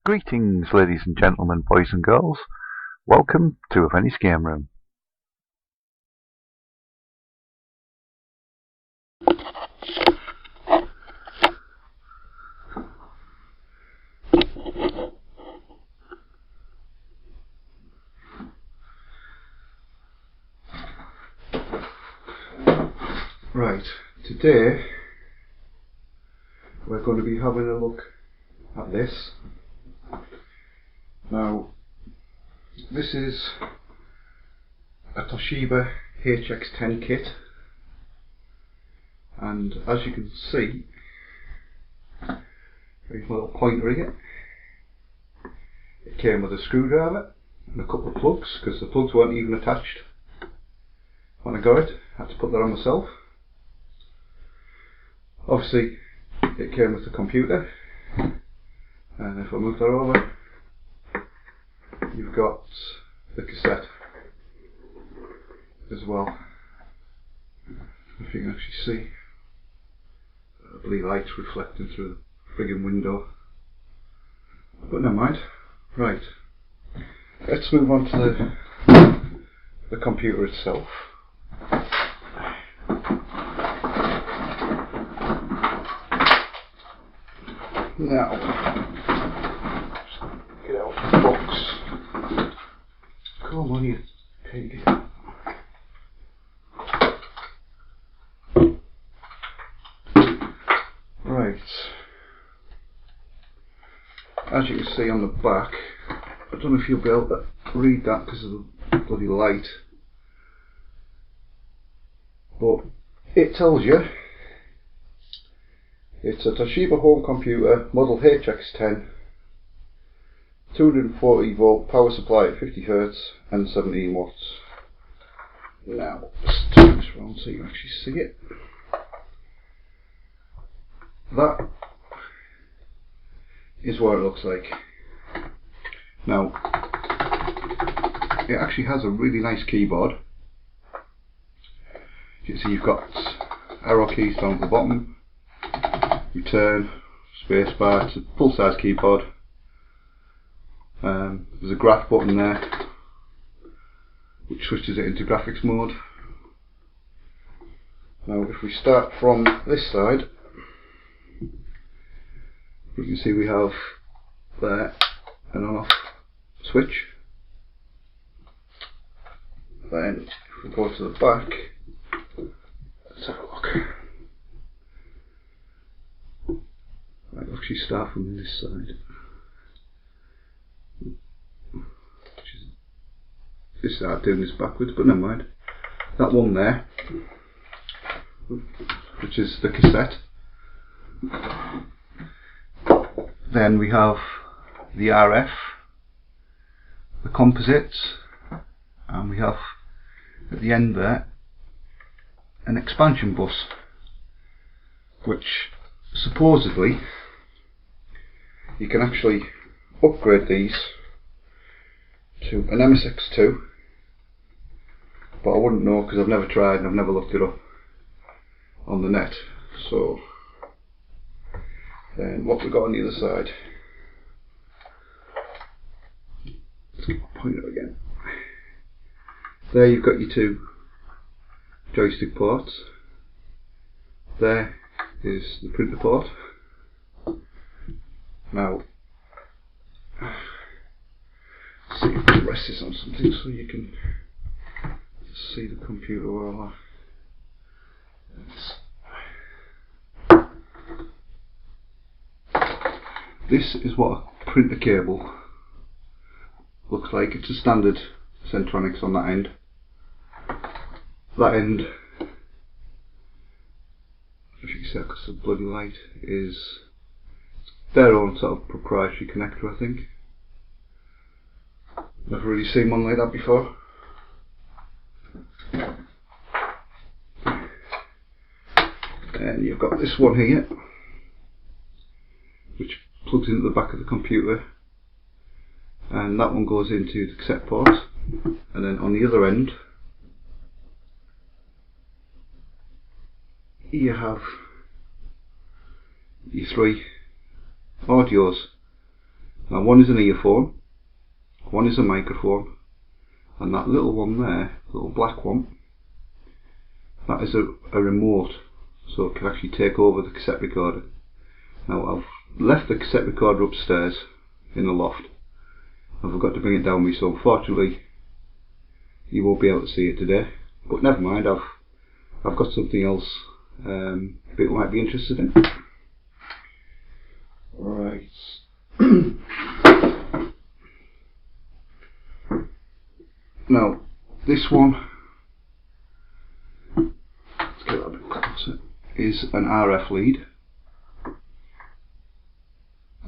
Greetings, ladies and gentlemen, boys and girls. Welcome to A Penny's Game Room. Right, today we're going to be having a look at this. Now, this is a Toshiba HX-10 kit, and as you can see, there's a little pointer here. It came with a screwdriver and a couple of plugs, because the plugs weren't even attached when I got it. I had to put that on myself. Obviously, it came with the computer, and if I move that over, you've got the cassette as well. If you can actually see, I believe lights reflecting through the friggin' window, but never mind. Right, let's move on to the computer itself. Now, get out the box. Come on, you pig. Right. As you can see on the back, I don't know if you'll be able to read that because of the bloody light, but it tells you it's a Toshiba home computer, model HX-10, 240 volt power supply at 50 Hz and 17 watts. Now, let's turn this around so you can actually see it. That is what it looks like. Now, it actually has a really nice keyboard. You can see you've got arrow keys down at the bottom, return, spacebar. It's a full size keyboard. There's a graph button there which switches it into graphics mode. Now if we start from this side, you can see we have there an on off switch. Then if we go to the back, let's have a look. Right, we'll actually start from this side. This side doing this backwards, but never mind. That one there, which is the cassette. Then we have the RF, the composites, and we have at the end there an expansion bus, which supposedly you can actually upgrade these to an MSX2, but I wouldn't know because I've never tried and I've never looked it up on the net. So then what we've got on the other side, let's get my pointer again. There you've got your two joystick ports. There is the printer port. Now, see if the rest is on something so you can see the computer well. This is what a printer cable looks like. It's a standard Centronics on that end. That end, if you can see, because the bloody light is their own sort of proprietary connector, I think. Never really seen one like that before. And you've got this one here, which plugs into the back of the computer, and that one goes into the cassette port. And then on the other end, you have your three audios, Now one is an earphone, one is a microphone, and that little one there, little black one, that is a remote, so it can actually take over the cassette recorder. Now I've left the cassette recorder upstairs in the loft. I forgot to bring it down with me, so unfortunately you won't be able to see it today. But never mind, I've got something else people might be interested in. Right. Now this one, let's get that a bit closer, is an RF lead.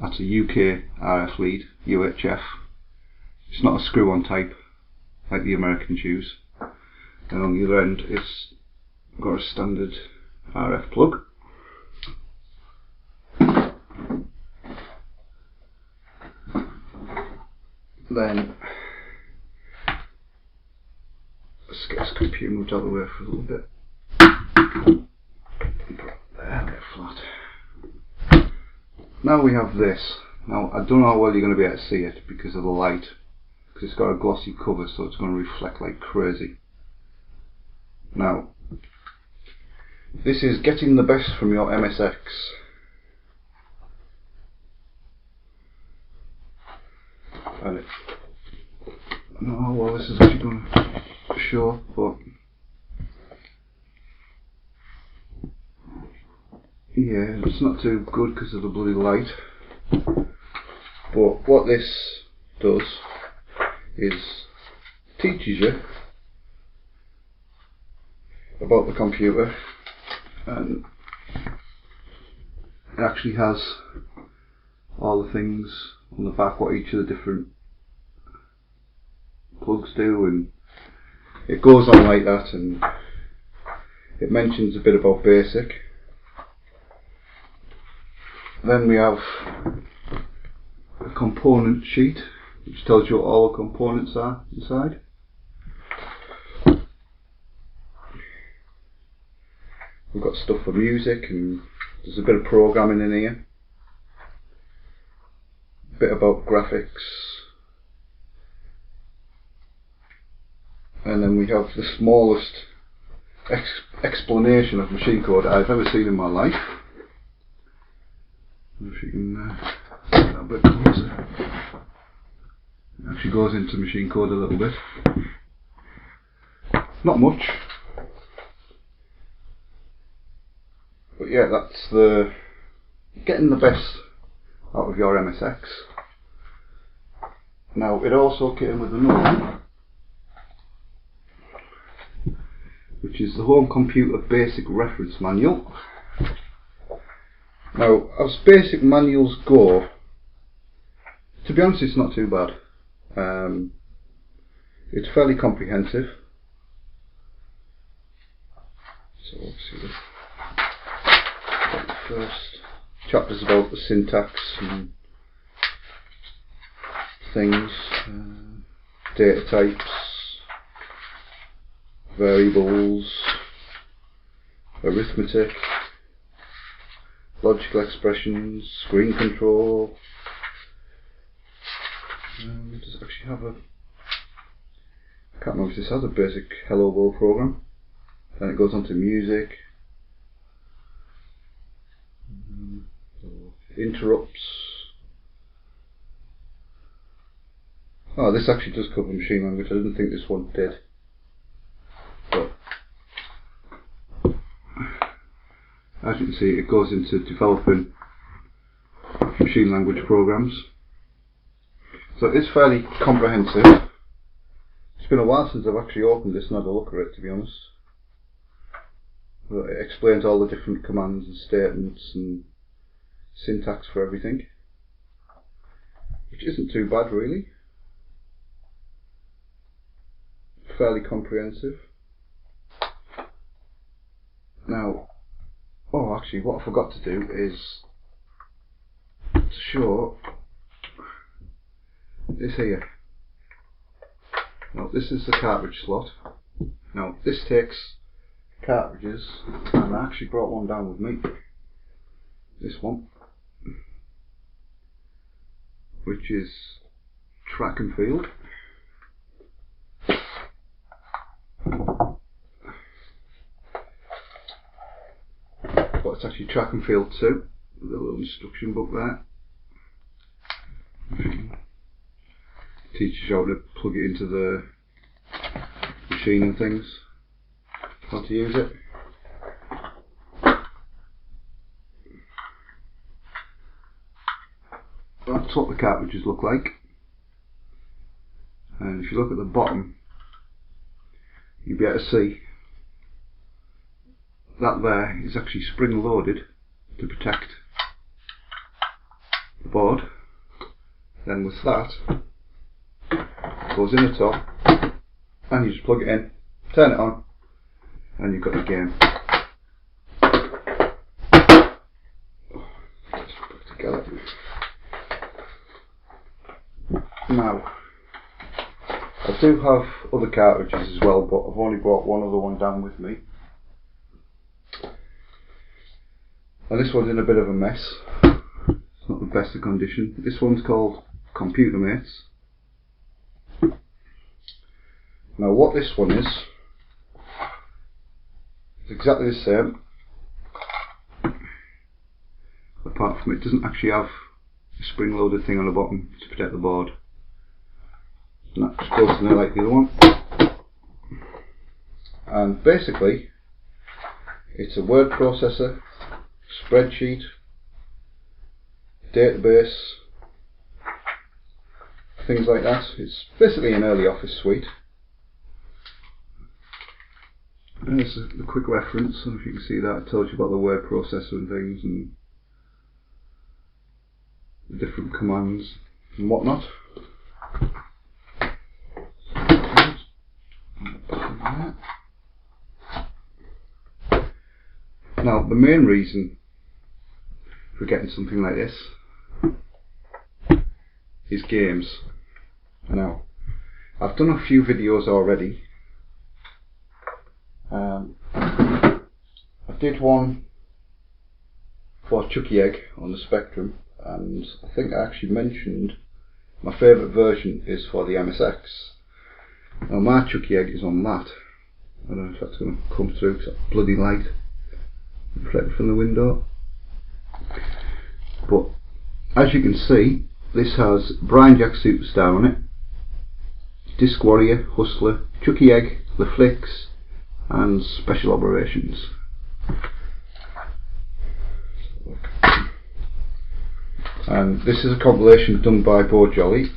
That's a UK RF lead, UHF. It's not a screw-on type like the Americans use. And on the other end it's got a standard RF plug. Then let's get this computer moved out of the way for a little bit. There, get flat. Now we have this. Now I don't know how well you're going to be able to see it because of the light, because it's got a glossy cover, so it's going to reflect like crazy. Now this is getting the best from your MSX. And I don't know how well this is actually going to show, but yeah, it's not too good because of the bloody light. But what this does is teaches you about the computer, and it actually has all the things on the back, what each of the different plugs do, and it goes on like that, and it mentions a bit about BASIC. Then we have a component sheet which tells you what all the components are inside. We've got stuff for music, and there's a bit of programming in here, a bit about graphics, and then we have the smallest explanation of machine code I've ever seen in my life. If you can get that a bit closer. It actually goes into machine code a little bit. Not much. But yeah, that's the getting the best out of your MSX. Now it also came with another one, which is the Home Computer Basic Reference Manual. Now, as basic manuals go, to be honest, it's not too bad. It's fairly comprehensive. So obviously the first chapter's about the syntax and things, data types, variables, arithmetic, logical expressions, screen control. Does it actually have a... I can't remember if this has a basic Hello World program. Then it goes on to music, interrupts. Oh, this actually does cover machine language. I didn't think this one did. But as you can see, it goes into developing machine language programs. So it's fairly comprehensive. It's been a while since I've actually opened this and had a look at it, to be honest. But it explains all the different commands and statements and syntax for everything, which isn't too bad really. Fairly comprehensive. Now, oh, actually what I forgot to do is to show this here. Now this is the cartridge slot. Now this takes cartridges, and I actually brought one down with me. This one. which is track and field. But it's actually track and field 2, with a little instruction book there. Teaches you how to plug it into the machine and things, how to use it. That's what the cartridges look like. And if you look at the bottom, you'll be able to see that there is actually spring loaded to protect the board. Then with that, it goes in the top, and you just plug it in, turn it on, and you've got your game. Let's put it together. Now, I do have other cartridges as well, but I've only brought one other one down with me. And this one's in a bit of a mess. It's not the best of condition. This one's called Computer Mates. Now what this one is exactly the same, apart from it doesn't actually have a spring loaded thing on the bottom to protect the board. And that just goes in there like the other one. And basically it's a word processor, spreadsheet, database, things like that. It's basically an early office suite. And this is a quick reference, so if you can see that, it tells you about the word processor and things and the different commands and whatnot. Now the main reason for getting something like this is games. Now I've done a few videos already. I did one for Chucky Egg on the Spectrum, and I think I actually mentioned my favourite version is for the MSX. Now my Chucky Egg is on that. I don't know if that's going to come through because that bloody light reflected from the window. But as you can see, this has Brian Jack Superstar on it, Disc Warrior, Hustler, Chucky Egg, The Flicks, and Special Operations. And this is a compilation done by Bo Jolly,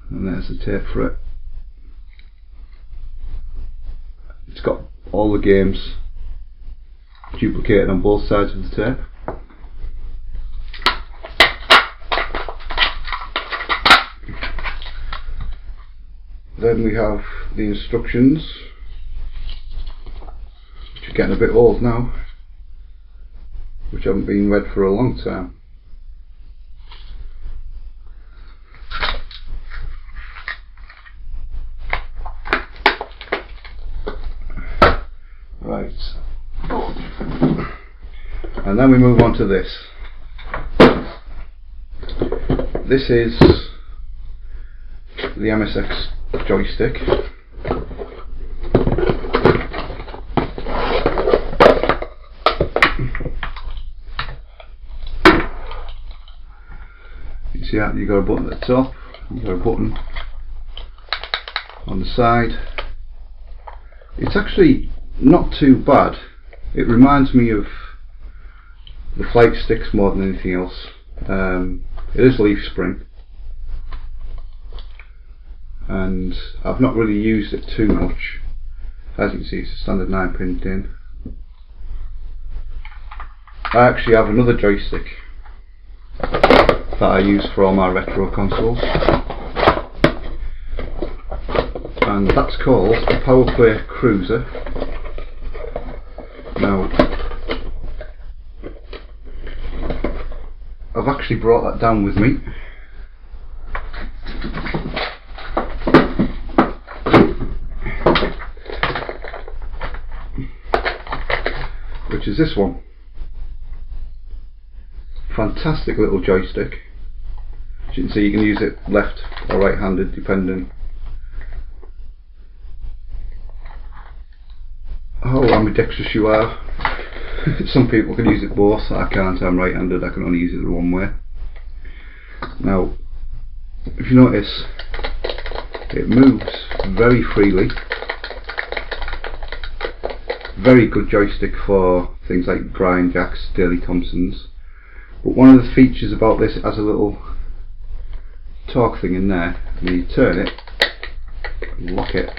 and there's the tape for it. It's got all the games duplicated on both sides of the tape. Then we have the instructions, which are getting a bit old now, which haven't been read for a long time. Right, and then we move on to this. This is the MSX joystick. You see that? You got a button at the top, you got a button on the side. It's actually not too bad. It reminds me of the flight sticks more than anything else. It is leaf spring, and I've not really used it too much. As you can see, it's a standard 9-pin tin. I actually have another joystick that I use for all my retro consoles, and that's called a PowerPlay Cruiser. Now, I've actually brought that down with me. Which is this one. fantastic little joystick. As you can see, you can use it left or right handed depending how ambidextrous you are. Some people can use it both. I can't, I'm right handed, I can only use it the one way. Now if you notice, it moves very freely. Very good joystick for things like Brian Jacks, Daley Thompsons. But one of the features about this, it has a little torque thing in there, and you turn it, lock it.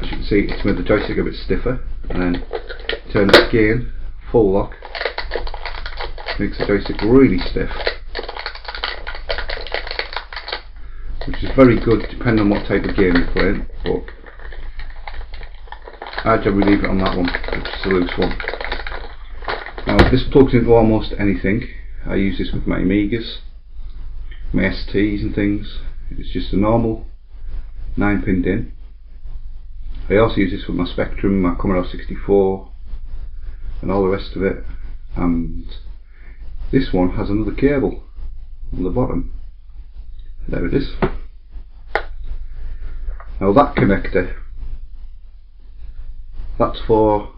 As you can see, it's made the joystick a bit stiffer, and then turn it again, full lock, makes the joystick really stiff, which is very good depending on what type of game you're playing. But I generally leave it on that one, which is a loose one. Now this plugs into almost anything. I use this with my Amigas, my STs and things. It's just a normal 9-pin DIN. I also use this with my Spectrum, my Commodore 64 and all the rest of it. And this one has another cable on the bottom. There it is. Now that connector, that's for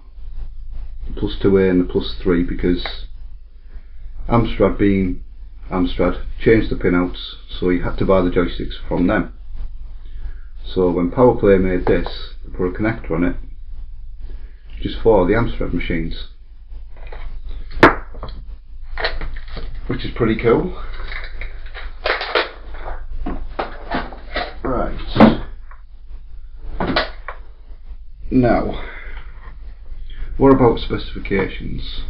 the +2A and the +3, because Amstrad, being Amstrad, changed the pinouts, so you had to buy the joysticks from them. So when PowerPlay made this, they put a connector on it just for the Amstrad machines, which is pretty cool. Right, now what about specifications?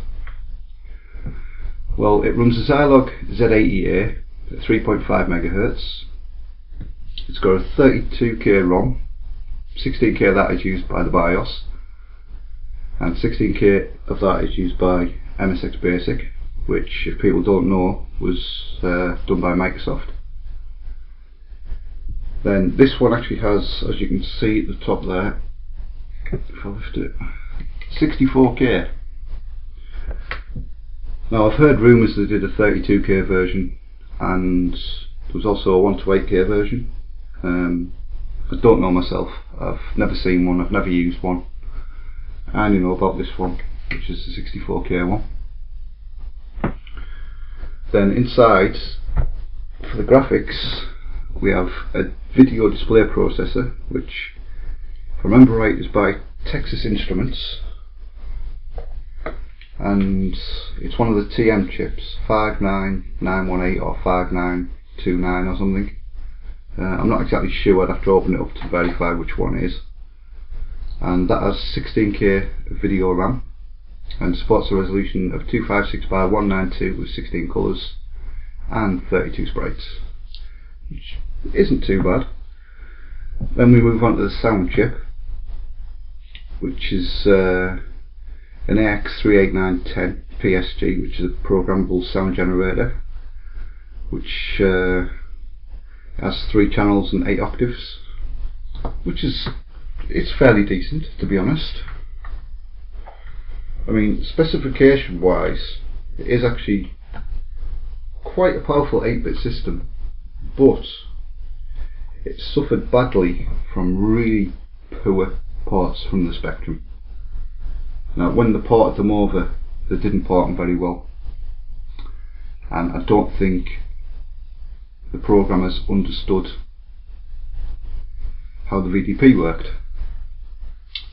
Well, it runs a Zilog Z80A at 3.5 MHz. It's got a 32K ROM, 16K of that is used by the BIOS, and 16K of that is used by MSX Basic, which, if people don't know, was done by Microsoft. Then this one actually has, as you can see at the top there, if I lift it, 64K. Now I've heard rumours they did a 32K version, and there was also a 128K version. I don't know myself, I've never seen one, I've never used one. I only know about this one, which is the 64K one. Then inside, for the graphics, we have a video display processor, which, if I remember right, is by Texas Instruments, and it's one of the TM chips, 59918 or 5929 or something. I'm not exactly sure, I'd have to open it up to verify which one it is. And that has 16K video RAM and supports a resolution of 256 by 192 with 16 colours and 32 sprites, which isn't too bad. Then we move on to the sound chip, which is an AX38910 PSG, which is a programmable sound generator, which has 3 channels and 8 octaves, which is, it's fairly decent, to be honest. I mean, specification wise, it is actually quite a powerful 8-bit system, but it suffered badly from really poor ports from the Spectrum. Now when they ported them over, they didn't port them very well, and I don't think the programmers understood how the VDP worked.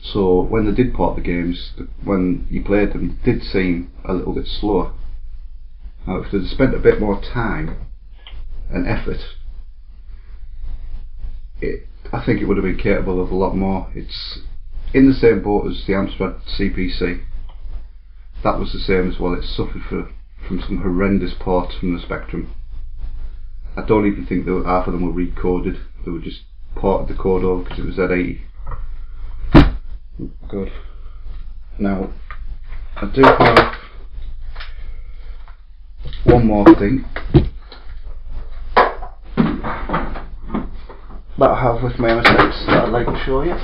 So when they did port the games, when you played them, they did seem a little bit slower. Now if they'd spent a bit more time and effort, I think it would have been capable of a lot more. It's in the same boat as the Amstrad CPC. That was the same as well. It suffered from some horrendous ports from the Spectrum. I don't even think that half of them were recoded. They were just ported the code over because it was Z80. Oh, God. Now, I do have one more thing that I have with my MSX that I'd like to show you.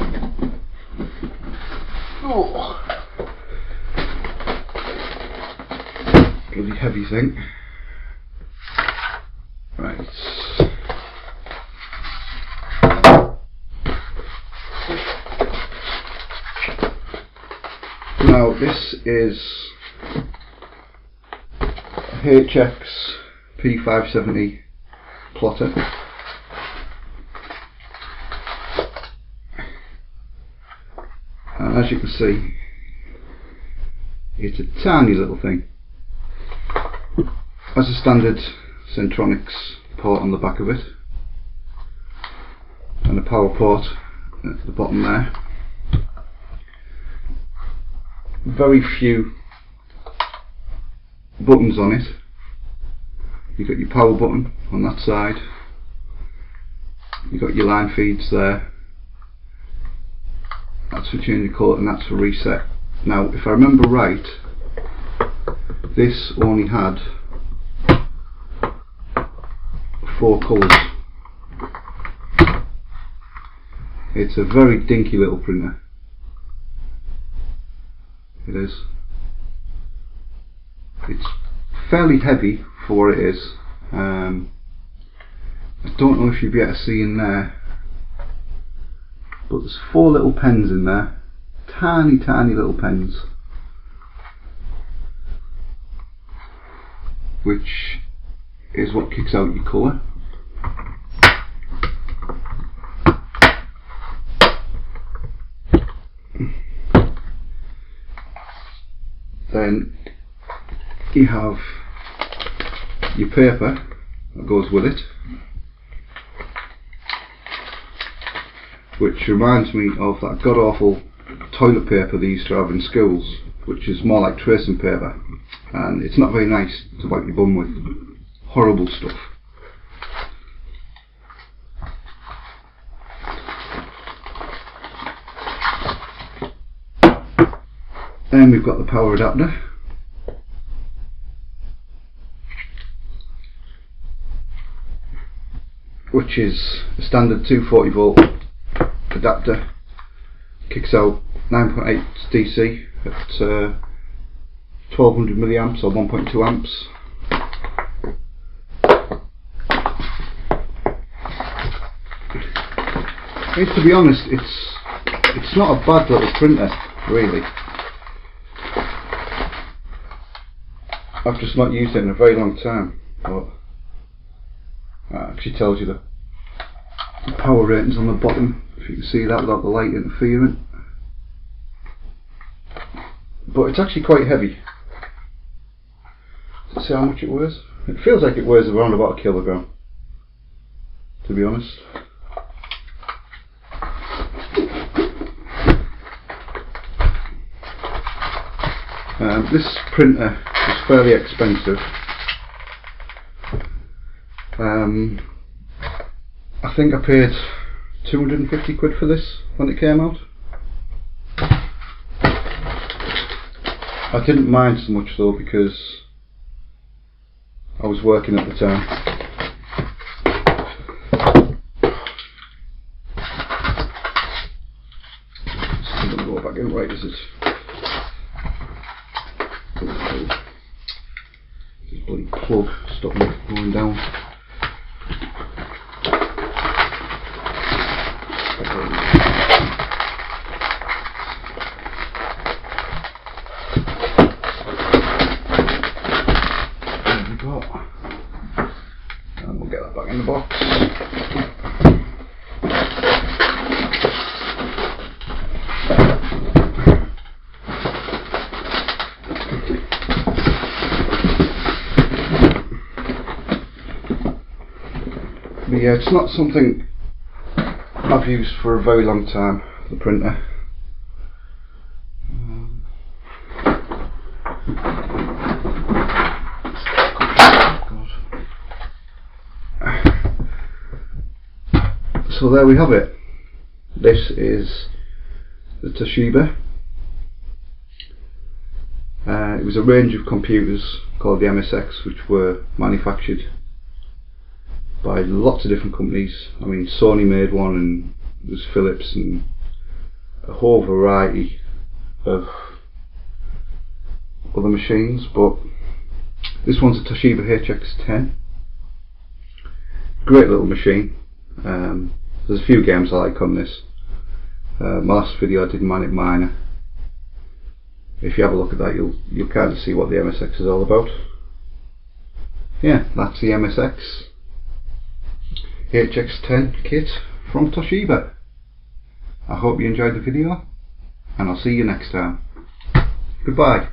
Oh. bloody heavy thing. Right. Now this is a HX-10 plotter. And as you can see, it's a tiny little thing. Has a standard Centronics port on the back of it, and a power port at the bottom there. Very few buttons on it. You've got your power button on that side, you've got your line feeds there, that's for changing colour and that's for reset. Now if I remember right, this only had 4 colours. It's a very dinky little printer. It is. It's fairly heavy for what it is. I don't know if you'll be able to see in there, but there's 4 little pens in there. Tiny little pens, which is what kicks out your colour. Then you have your paper that goes with it, which reminds me of that god awful toilet paper they used to have in schools, which is more like tracing paper, and it's not very nice to wipe your bum with. Horrible stuff. Then we've got the power adapter, which is a standard 240 volt adapter. Kicks out 9.8 DC at 1200 milliamps or 1.2 amps. To be honest, it's not a bad little printer, really. I've just not used it in a very long time, but that actually tells you the power ratings on the bottom, if you can see that without the light interfering. But it's actually quite heavy. Let's see how much it weighs. It feels like it weighs around about a kilogram, to be honest. This printer is fairly expensive. I think I paid 250 quid for this when it came out. I didn't mind so much though, because I was working at the time. Just going to go back in. Right, is it? This bloody plug stopped me going down. There we go. And we'll get that back in the box. But yeah, it's not something I've used for a very long time, the printer. So there we have it. This is the Toshiba. It was a range of computers called the MSX, which were manufactured by lots of different companies. I mean, Sony made one, and there's Philips, and a whole variety of other machines. But This one's a Toshiba HX-10. Great little machine. There's a few games I like on this. My last video I did Manic Miner. If you have a look at that, you'll kind of see what the MSX is all about. Yeah, that's the MSX HX-10 kit from Toshiba. I hope you enjoyed the video, and I'll see you next time. Goodbye.